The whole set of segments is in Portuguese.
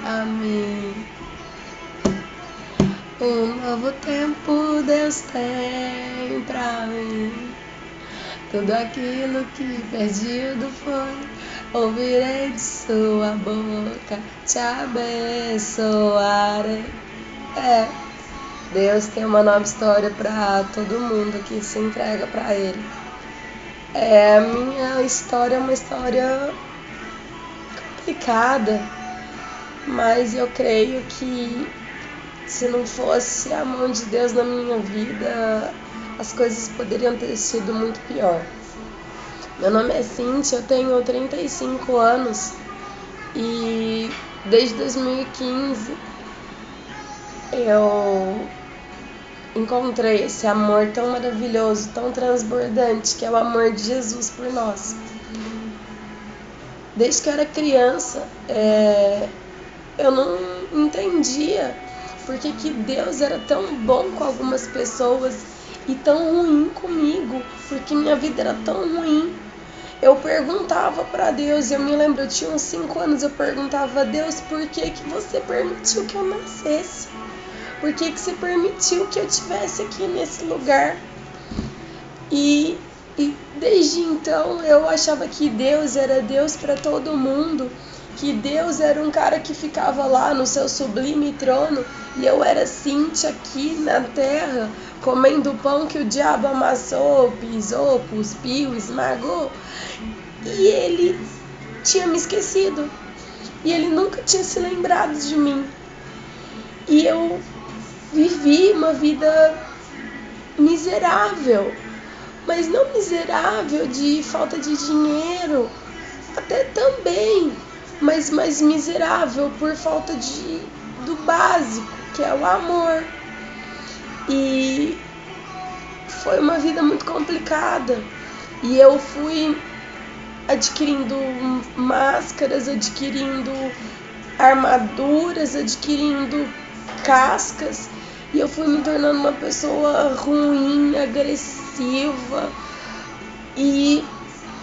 Amém. Um novo tempo Deus tem pra mim. Tudo aquilo que perdido foi, ouvirei de sua boca, te abençoarei. Deus tem uma nova história para todo mundo que se entrega para Ele. A minha história é uma história complicada, mas eu creio que se não fosse a mão de Deus na minha vida, as coisas poderiam ter sido muito pior. Meu nome é Cíntia, eu tenho 35 anos e desde 2015 eu encontrei esse amor tão maravilhoso, tão transbordante, que é o amor de Jesus por nós. Desde que eu era criança, eu não entendia por que Deus era tão bom com algumas pessoas e tão ruim comigo, porque minha vida era tão ruim. Eu perguntava para Deus, eu me lembro, eu tinha uns 5 anos, eu perguntava a Deus, por que você permitiu que eu nascesse? Por que você permitiu que eu estivesse aqui nesse lugar? E desde então eu achava que Deus era Deus para todo mundo, que Deus era um cara que ficava lá no seu sublime trono e eu era Cíntia aqui na terra, comendo o pão que o diabo amassou, pisou, cuspiu, esmagou. E ele tinha me esquecido. E ele nunca tinha se lembrado de mim. E eu vivi uma vida miserável. Mas não miserável de falta de dinheiro, até também, mas mais miserável por falta do básico, que é o amor. E foi uma vida muito complicada. E eu fui adquirindo máscaras, adquirindo armaduras, adquirindo cascas, e eu fui me tornando uma pessoa ruim, agressiva. E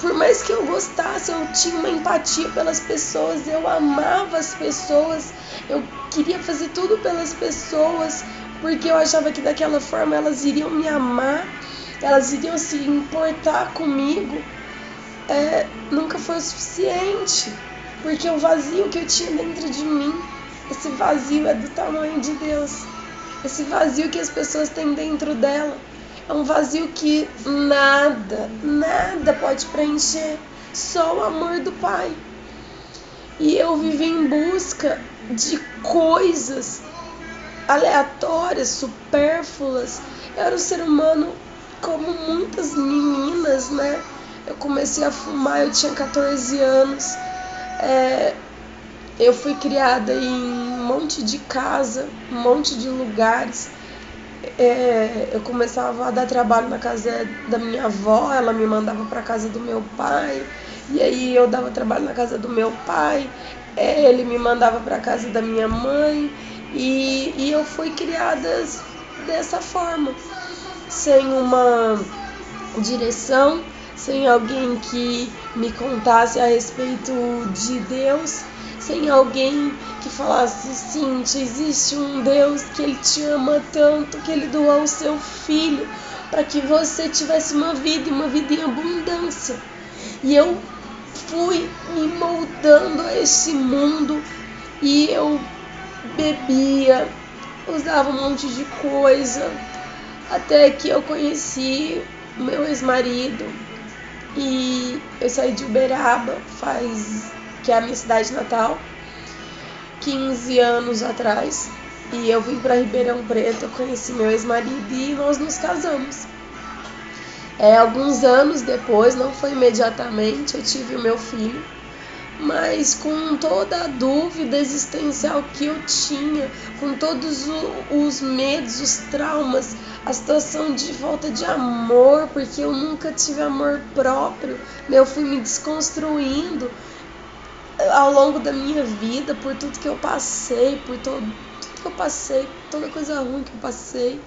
por mais que eu gostasse, eu tinha uma empatia pelas pessoas, eu amava as pessoas, eu queria fazer tudo pelas pessoas, porque eu achava que daquela forma elas iriam me amar, elas iriam se importar comigo. Nunca foi o suficiente, porque o vazio que eu tinha dentro de mim, esse vazio é do tamanho de Deus. Esse vazio que as pessoas têm dentro dela é um vazio que nada pode preencher, só o amor do Pai. E eu vivi em busca de coisas aleatórias, supérfluas. Eu era um ser humano como muitas meninas, né? Eu comecei a fumar, eu tinha 14 anos. Eu fui criada em um monte de casa, um monte de lugares. Eu começava a dar trabalho na casa da minha avó, ela me mandava para casa do meu pai, e aí eu dava trabalho na casa do meu pai, ele me mandava para casa da minha mãe, e eu fui criada dessa forma, sem uma direção, sem alguém que me contasse a respeito de Deus, sem alguém que falasse, Cíntia, existe um Deus que Ele te ama tanto, que Ele doou o seu filho para que você tivesse uma vida em abundância. E eu fui me moldando a esse mundo e eu bebia, usava um monte de coisa, até que eu conheci o meu ex-marido e eu saí de Uberaba, que é a minha cidade natal, 15 anos atrás, e eu vim para Ribeirão Preto, eu conheci meu ex-marido e nós nos casamos. Alguns anos depois, não foi imediatamente, eu tive o meu filho, mas com toda a dúvida existencial que eu tinha, com todos os medos, os traumas, a situação de falta de amor, porque eu nunca tive amor próprio, eu fui me desconstruindo ao longo da minha vida, por tudo que eu passei, toda coisa ruim que eu passei.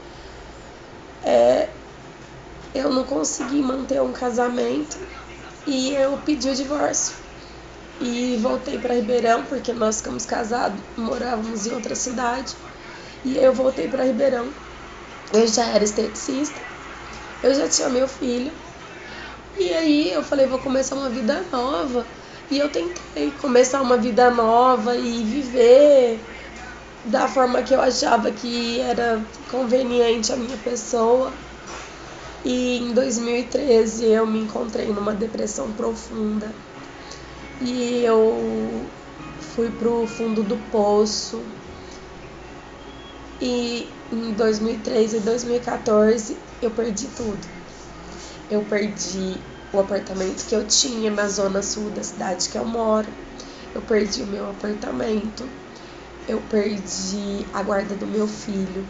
Eu não consegui manter um casamento e eu pedi o divórcio. e voltei para Ribeirão, porque nós ficamos casados, morávamos em outra cidade. E eu voltei para Ribeirão. Eu já era esteticista, eu já tinha meu filho. E aí eu falei, vou começar uma vida nova. E eu tentei começar uma vida nova e viver da forma que eu achava que era conveniente a minha pessoa. E em 2013 eu me encontrei numa depressão profunda. E eu fui pro fundo do poço. E em 2013 e 2014 eu perdi tudo. Eu perdi o apartamento que eu tinha na zona sul da cidade que eu moro. Eu perdi o meu apartamento. Eu perdi a guarda do meu filho.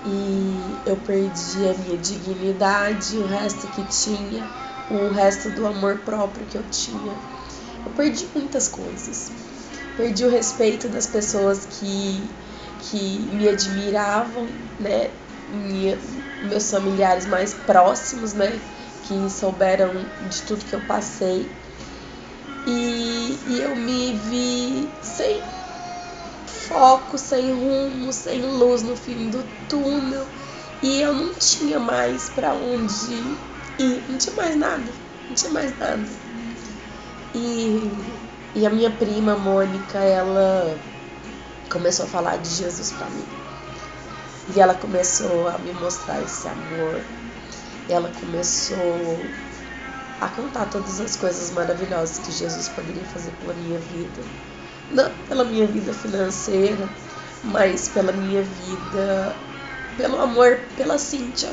E eu perdi a minha dignidade, o resto que tinha, o resto do amor próprio que eu tinha. Eu perdi muitas coisas. Perdi o respeito das pessoas que me admiravam, né? Meus familiares mais próximos, né? Que souberam de tudo que eu passei. E eu me vi sem foco, sem rumo, sem luz no fim do túnel. E eu não tinha mais pra onde ir, não tinha mais nada, não tinha mais nada. E a minha prima Mônica, ela começou a falar de Jesus pra mim. E ela começou a me mostrar esse amor. E ela começou a contar todas as coisas maravilhosas que Jesus poderia fazer pela minha vida. Não pela minha vida financeira, mas pela minha vida, pelo amor pela Cíntia.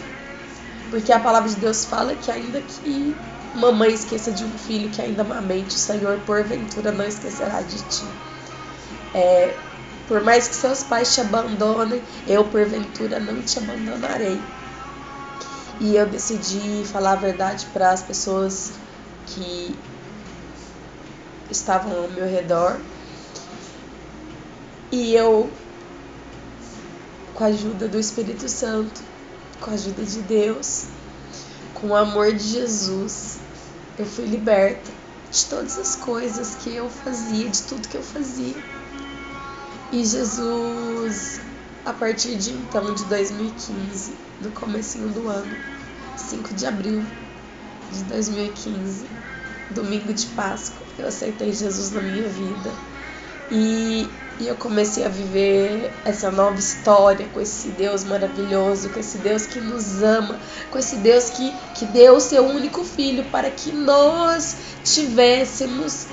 Porque a palavra de Deus fala que ainda que uma mãe esqueça de um filho, que ainda amamente o Senhor porventura não esquecerá de ti. Por mais que seus pais te abandonem, eu porventura não te abandonarei. E eu decidi falar a verdade para as pessoas que estavam ao meu redor. E eu, com a ajuda do Espírito Santo, com a ajuda de Deus, com o amor de Jesus, eu fui liberta de todas as coisas que eu fazia, de tudo que eu fazia. E Jesus, a partir de então, de 2015, no comecinho do ano, 5 de abril de 2015, domingo de Páscoa, eu aceitei Jesus na minha vida. E eu comecei a viver essa nova história com esse Deus maravilhoso, com esse Deus que nos ama, com esse Deus que deu o seu único filho para que nós tivéssemos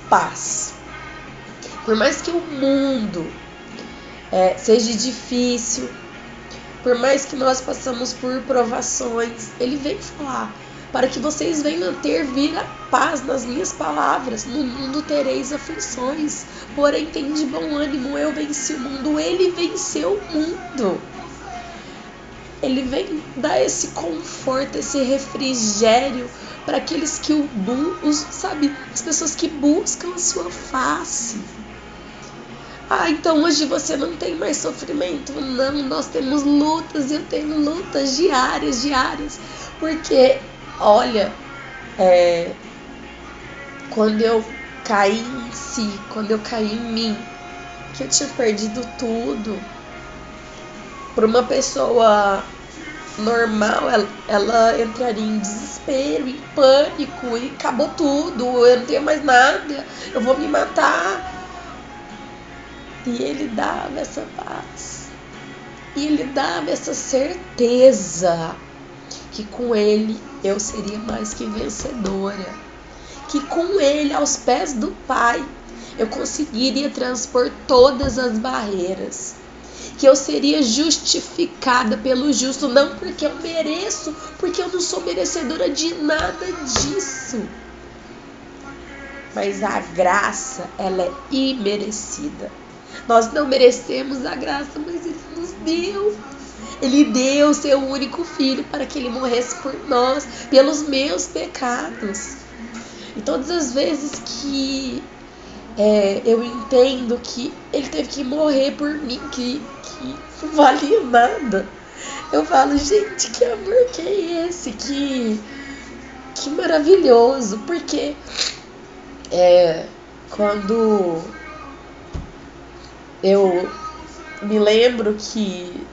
paz. Por mais que o mundo seja difícil, por mais que nós passamos por provações, Ele vem falar: para que vocês venham ter a paz nas minhas palavras. No mundo tereis aflições, porém tem de bom ânimo, eu venci o mundo. Ele venceu o mundo. Ele vem dar esse conforto, esse refrigério para aqueles que o buscam, sabe? As pessoas que buscam a sua face. Então hoje você não tem mais sofrimento. Não, nós temos lutas, eu tenho lutas diárias. Porque, olha, quando eu caí em si, quando eu caí em mim, que eu tinha perdido tudo, para uma pessoa normal, ela entraria em desespero, em pânico, e acabou tudo, eu não tenho mais nada, eu vou me matar. E Ele dava essa paz. E Ele dava essa certeza que com Ele eu seria mais que vencedora. Que com Ele, aos pés do Pai, eu conseguiria transpor todas as barreiras. Que eu seria justificada pelo justo, não porque eu mereço, porque eu não sou merecedora de nada disso. Mas a graça, ela é imerecida. Nós não merecemos a graça, mas Ele nos deu. Ele deu o seu único filho para que Ele morresse por nós, pelos meus pecados. E todas as vezes que eu entendo que Ele teve que morrer por mim, que não valia nada, eu falo, gente, que amor que é esse? Que maravilhoso, porque Quando eu me lembro que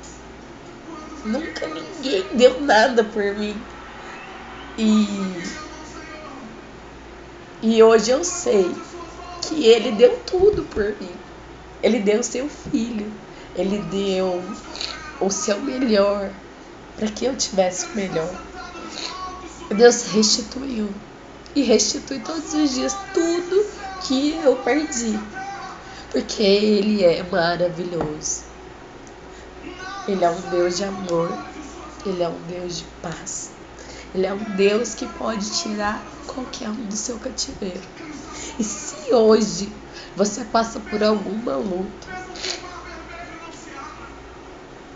nunca ninguém deu nada por mim. E hoje eu sei que ele deu tudo por mim. Ele deu o seu filho. Ele deu o seu melhor para que eu tivesse o melhor. Deus restituiu. E restitui todos os dias tudo que eu perdi. Porque Ele é maravilhoso. Ele é um Deus de amor. Ele é um Deus de paz. Ele é um Deus que pode tirar qualquer um do seu cativeiro. E se hoje você passa por alguma luta,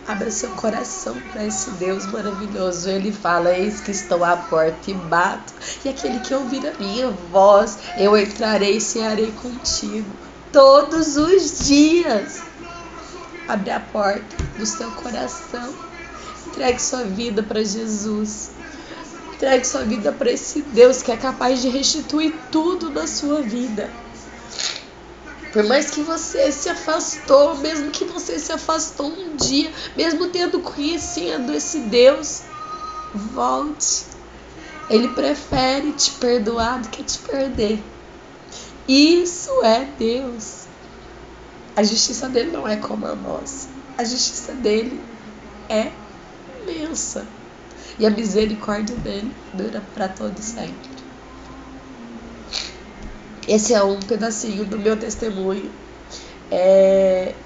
abra seu coração para esse Deus maravilhoso. Ele fala: eis que estou à porta e bato, e aquele que ouvir a minha voz, eu entrarei e cearei contigo todos os dias. Abre a porta do seu coração. Entregue sua vida para Jesus. Entregue sua vida para esse Deus que é capaz de restituir tudo na sua vida. Por mais que você se afastou, mesmo que você se afastou um dia, mesmo tendo conhecido esse Deus, volte. Ele prefere te perdoar do que te perder. Isso é Deus. A justiça dele não é como a nossa. A justiça dele é imensa. E a misericórdia dele dura para todo sempre. Esse é um pedacinho do meu testemunho.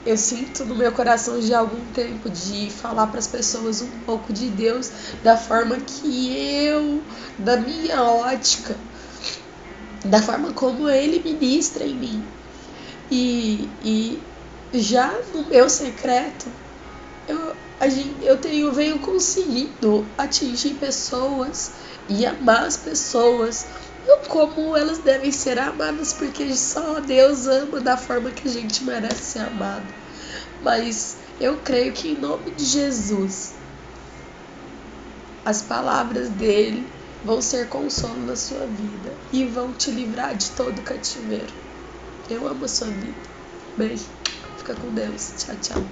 Eu sinto no meu coração já há algum tempo de falar para as pessoas um pouco de Deus da forma que da minha ótica, da forma como Ele ministra em mim. E já no meu secreto, eu venho conseguindo atingir pessoas e amar as pessoas, não como elas devem ser amadas, porque só Deus ama da forma que a gente merece ser amado. Mas eu creio que em nome de Jesus, as palavras dele vão ser consolo na sua vida e vão te livrar de todo cativeiro. Eu amo a sua vida. Beijo. Fica com Deus. Tchau, tchau.